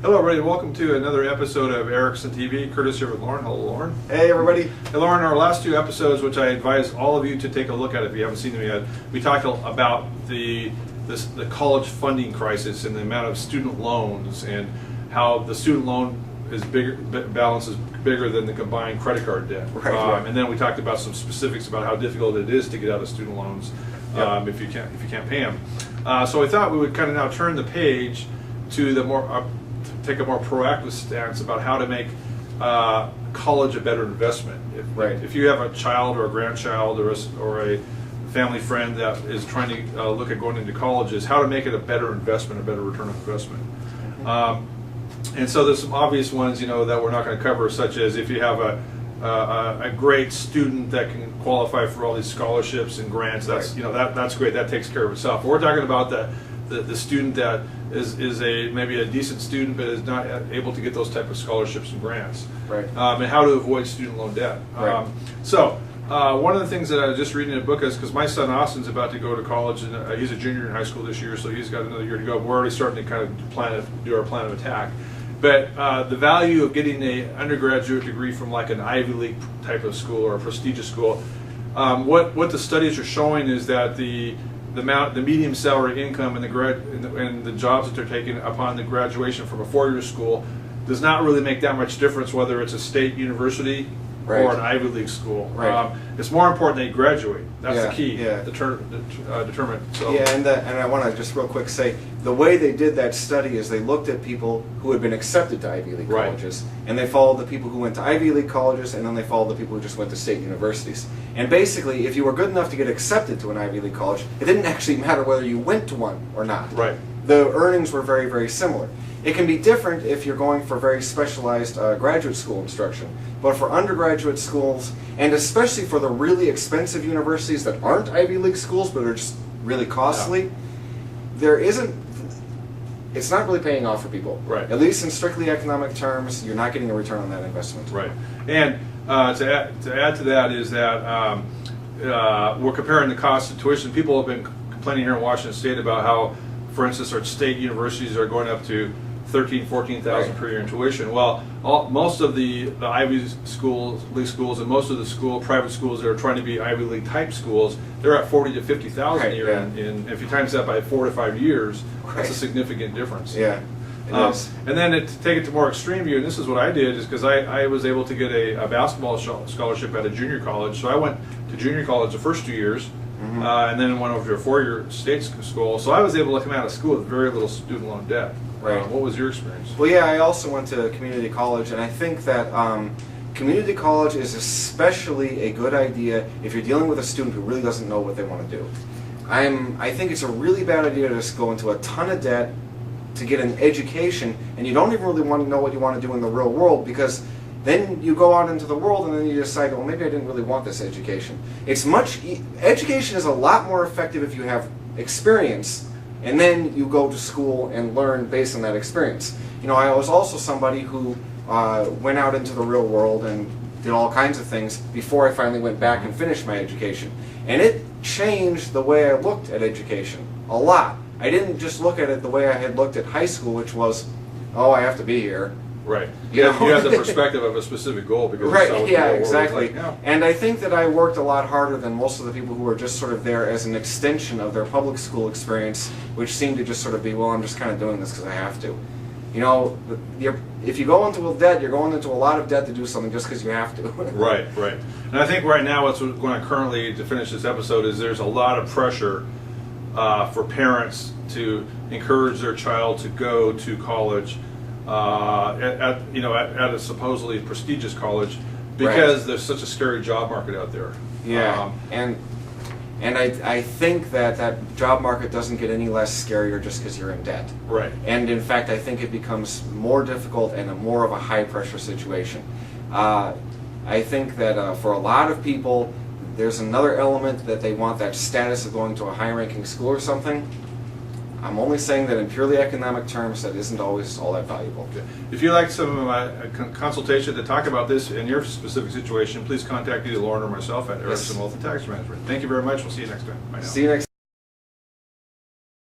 Hello everybody, welcome to another episode of Erickson TV. Curtis here with Lauren. Hello Lauren. Hey everybody. Hey Lauren, our last two episodes, which I advise all of you to take a look at if you haven't seen them yet, we talked about the college funding crisis and the amount of student loans and how the student loan balance is bigger than the combined credit card debt. Right. And then we talked about some specifics about how difficult it is to get out of student loans if you can't pay them. So I thought we would kind of now turn the page to the take a more proactive stance about how to make college a better investment. If you have a child or a grandchild or a family friend that is trying to look at going into colleges, how to make it a better investment, a better return on investment. And so there's some obvious ones, that we're not going to cover, such as if you have a great student that can qualify for all these scholarships and grants. That's that's great. That takes care of itself. But we're talking about the student that is maybe a decent student but is not able to get those type of scholarships and grants. Right. And how to avoid student loan debt. Right. One of the things that I was just reading in a book is because my son Austin's about to go to college and he's a junior in high school this year, so he's got another year to go. We're already starting to kind of do our plan of attack. But the value of getting an undergraduate degree from like an Ivy League type of school or a prestigious school, what the studies are showing is that the median salary income and the jobs that they're taking upon the graduation from a four-year school does not really make that much difference whether it's a state university or an Ivy League school. It's more important that you graduate. That's the key. Determine. So. Yeah, and I want to just real quick say the way they did that study is they looked at people who had been accepted to Ivy League colleges, and they followed the people who went to Ivy League colleges, and then they followed the people who just went to state universities. And basically, if you were good enough to get accepted to an Ivy League college, it didn't actually matter whether you went to one or not. Right. The earnings were very, very similar. It can be different if you're going for very specialized graduate school instruction, but for undergraduate schools, and especially for the really expensive universities that aren't Ivy League schools but are just really costly, it's not really paying off for people. Right. At least in strictly economic terms, you're not getting a return on that investment. Right. And to add to that is that we're comparing the cost of tuition. People have been complaining here in Washington State about how, for instance, our state universities are going up to $13,000, $14,000 per year in tuition. Well, most of the Ivy League schools and most of the private schools that are trying to be Ivy League type schools, they're at $40,000 to $50,000 a year. And if you times that by 4 to 5 years, that's a significant difference. Yeah. It is. And then to take it to more extreme view, and this is what I did, is because I was able to get a basketball scholarship at a junior college. So I went to junior college the first 2 years, and then went over to a four-year state school. So I was able to come out of school with very little student loan debt. Right. What was your experience? Well, yeah, I also went to community college, and I think that community college is especially a good idea if you're dealing with a student who really doesn't know what they want to do. I think it's a really bad idea to just go into a ton of debt to get an education, and you don't even really want to know what you want to do in the real world, because then you go out into the world and then you decide, well, maybe I didn't really want this education. Education is a lot more effective if you have experience, and then you go to school and learn based on that experience. I was also somebody who went out into the real world and did all kinds of things before I finally went back and finished my education. And it changed the way I looked at education a lot. I didn't just look at it the way I had looked at high school, which was, oh, I have to be here. Right. You have the perspective of a specific goal because exactly. Like, yeah. And I think that I worked a lot harder than most of the people who were just sort of there as an extension of their public school experience, which seemed to just sort of be, well, I'm just kind of doing this because I have to. If you go into debt, you're going into a lot of debt to do something just because you have to. Right. And I think right now what's going on currently to finish this episode is there's a lot of pressure for parents to encourage their child to go to college at a supposedly prestigious college because there's such a scary job market out there. Yeah, and I think that job market doesn't get any less scarier just because you're in debt. Right. And in fact, I think it becomes more difficult and more of a high pressure situation. I think that for a lot of people, there's another element that they want that status of going to a high-ranking school or something. I'm only saying that in purely economic terms, that isn't always all that valuable. Okay. If you'd like some of my consultation to talk about this in your specific situation, please contact either Lauren or myself at Erickson Wealth Tax Management. Thank you very much. We'll see you next time. Bye now. See you next time.